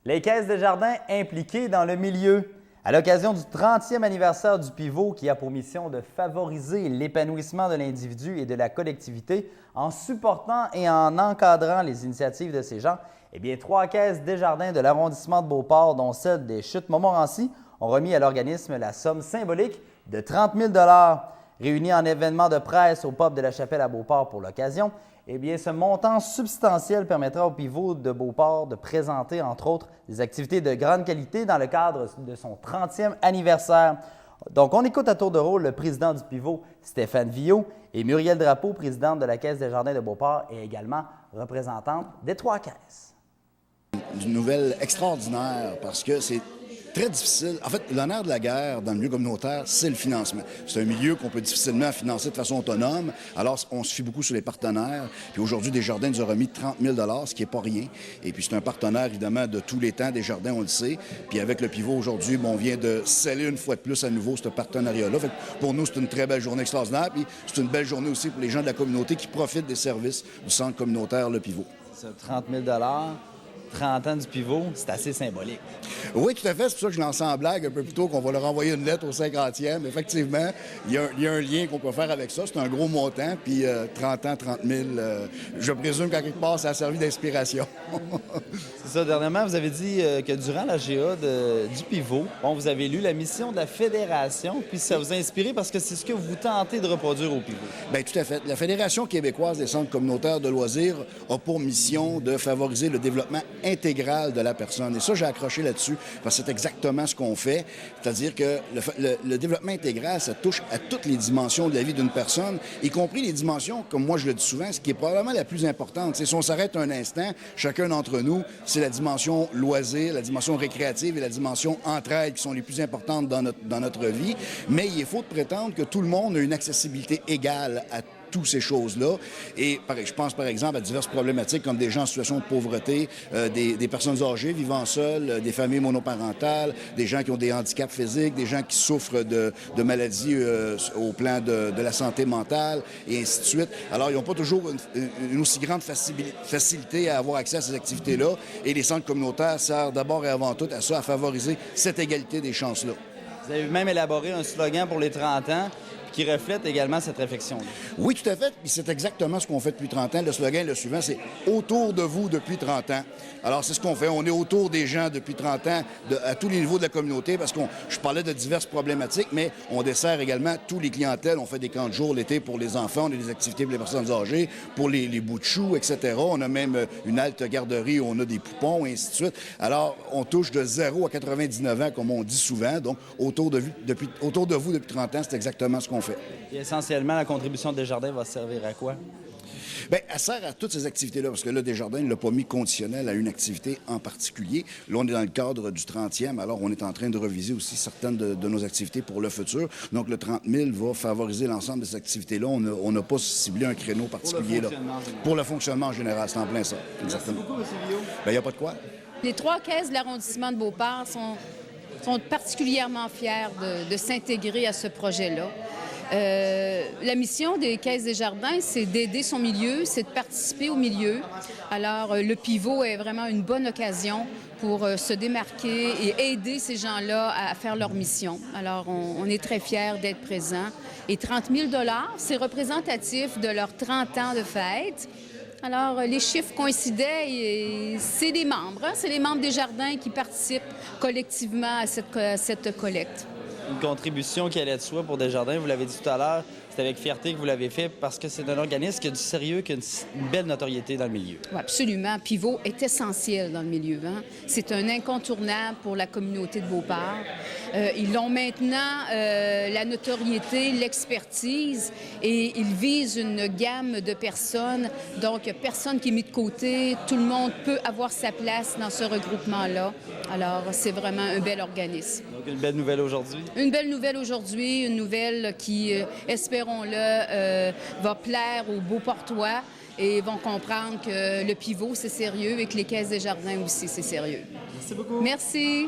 Les Caisses Desjardins impliquées dans le milieu. À l'occasion du 30e anniversaire du Pivot qui a pour mission de favoriser l'épanouissement de l'individu et de la collectivité en supportant et en encadrant les initiatives de ces gens, eh bien, 3 caisses Desjardins de l'arrondissement de Beauport, dont celle des Chutes-Montmorency, ont remis à l'organisme la somme symbolique de 30 000 $. Réunis en événement de presse au pub de la Chapelle à Beauport pour l'occasion, eh bien, ce montant substantiel permettra au Pivot de Beauport de présenter, entre autres, des activités de grande qualité dans le cadre de son 30e anniversaire. Donc, on écoute à tour de rôle le président du Pivot, Stéphane Villot, et Muriel Drapeau, présidente de la Caisse Desjardins de Beauport et également représentante des 3 caisses. Une nouvelle extraordinaire parce que c'est très difficile. En fait, l'honneur de la guerre dans le milieu communautaire, c'est le financement. C'est un milieu qu'on peut difficilement financer de façon autonome. Alors, on se fie beaucoup sur les partenaires. Puis aujourd'hui, Desjardins nous a remis 30 000 $, ce qui n'est pas rien. Et puis, c'est un partenaire, évidemment, de tous les temps. Desjardins, on le sait. Puis avec le Pivot, aujourd'hui, on vient de sceller une fois de plus à nouveau ce partenariat-là. Fait que pour nous, c'est une très belle journée extraordinaire. Puis c'est une belle journée aussi pour les gens de la communauté qui profitent des services du centre communautaire Le Pivot. Ce 30 000 $, 30 ans du Pivot, c'est assez symbolique. Oui, tout à fait. C'est pour ça que je lance en blague un peu plus tôt qu'on va leur envoyer une lettre au 50e. Effectivement, il y a un lien qu'on peut faire avec ça. C'est un gros montant. Puis 30 ans, 30 000, je présume qu'à quelque part, ça a servi d'inspiration. C'est ça. Dernièrement, vous avez dit que durant la GA du Pivot, vous avez lu la mission de la Fédération, puis ça vous a inspiré parce que c'est ce que vous tentez de reproduire au Pivot. Bien, tout à fait. La Fédération québécoise des centres communautaires de loisirs a pour mission de favoriser le développement intégral de la personne. Et ça, j'ai accroché là-dessus, parce que c'est exactement ce qu'on fait. C'est-à-dire que le développement intégral, ça touche à toutes les dimensions de la vie d'une personne, y compris les dimensions, comme moi je le dis souvent, ce qui est probablement la plus importante. Si on s'arrête un instant, chacun d'entre nous, c'est la dimension loisir, la dimension récréative et la dimension entraide qui sont les plus importantes dans notre vie. Mais il est faux de prétendre que tout le monde a une accessibilité égale à toutes ces choses-là. Et je pense, par exemple, à diverses problématiques comme des gens en situation de pauvreté, des personnes âgées vivant seules, des familles monoparentales, des gens qui ont des handicaps physiques, des gens qui souffrent de maladies au plan de la santé mentale, et ainsi de suite. Alors, ils n'ont pas toujours une aussi grande facilité à avoir accès à ces activités-là. Et les centres communautaires servent d'abord et avant tout à ça, à favoriser cette égalité des chances-là. Vous avez même élaboré un slogan pour les 30 ans qui reflète également cette réflexion-là. Oui, tout à fait. Puis c'est exactement ce qu'on fait depuis 30 ans. Le slogan, le suivant, c'est « Autour de vous depuis 30 ans ». Alors, c'est ce qu'on fait. On est autour des gens depuis 30 ans, à tous les niveaux de la communauté, parce je parlais de diverses problématiques, mais on dessert également tous les clientèles. On fait des camps de jour l'été pour les enfants, on a des activités pour les personnes âgées, pour les bouts de choux, etc. On a même une halte garderie où on a des poupons, et ainsi de suite. Alors, on touche de 0 à 99 ans, comme on dit souvent. Donc, autour de vous depuis 30 ans, c'est exactement ce qu'on fait. Et essentiellement, la contribution de Desjardins va servir à quoi? Bien, elle sert à toutes ces activités-là, parce que là, Desjardins ne l'a pas mis conditionnel à une activité en particulier. Là, on est dans le cadre du 30e, alors on est en train de reviser aussi certaines de nos activités pour le futur. Donc, le 30 000 va favoriser l'ensemble de ces activités-là. On n'a pas ciblé un créneau particulier là. Pour le fonctionnement en général, c'est en plein ça. Exactement. Merci beaucoup, M. Villot. Bien, il n'y a pas de quoi. Les 3 caisses de l'arrondissement de Beauport sont particulièrement fiers de s'intégrer à ce projet-là. La mission des Caisses Desjardins, c'est d'aider son milieu, c'est de participer au milieu. Alors, le Pivot est vraiment une bonne occasion pour se démarquer et aider ces gens-là à faire leur mission. Alors, on est très fiers d'être présents. Et 30 000 $, c'est représentatif de leurs 30 ans de fête. Alors, les chiffres coïncidaient et c'est les membres. C'est les membres des Jardins qui participent collectivement à cette collecte. Une contribution qui allait de soi pour Desjardins, vous l'avez dit tout à l'heure, c'est avec fierté que vous l'avez fait parce que c'est un organisme qui a du sérieux, qui a une belle notoriété dans le milieu. Oui, absolument. Pivot est essentiel dans le milieu. C'est un incontournable pour la communauté de Beauport. Ils ont maintenant la notoriété, l'expertise et ils visent une gamme de personnes. Donc, personne qui est mis de côté. Tout le monde peut avoir sa place dans ce regroupement-là. Alors, c'est vraiment un bel organisme. Donc, une belle nouvelle aujourd'hui? Une belle nouvelle aujourd'hui, une nouvelle qui, espérons-le, va plaire aux Beauportois et vont comprendre que le Pivot, c'est sérieux et que les Caisses Desjardins aussi, c'est sérieux. Merci beaucoup. Merci.